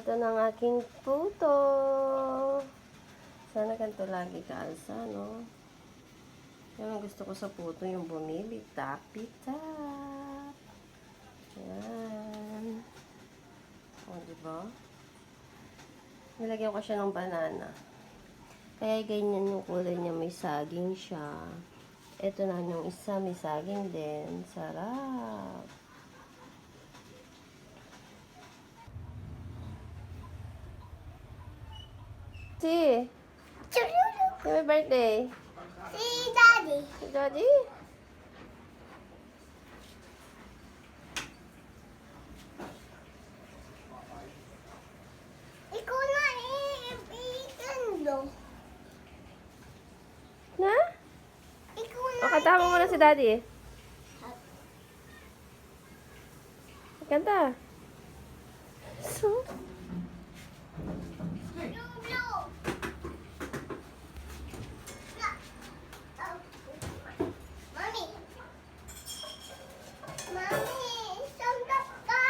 Ito na ang aking puto. Sana ganito lagi kaalsa, no? Yan ang gusto ko sa puto, yung bumibitap-bitap. Yan. O, diba? Nilagyan ko siya ng banana. Kaya ganyan yung kulay niya, may saging siya. Ito na yung isa, may saging din. Sarap. Si, happy birthday. Si Daddy. Si Daddy. Ikaw na ikando. Na? Ikaw na. O, kanta mo muna si Daddy. Kanta. So, Mami. Mami, sandap ka.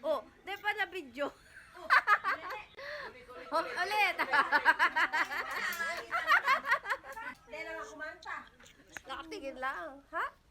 oh, di pa na video. Oh, ulit. Nakatingin lang. Ha?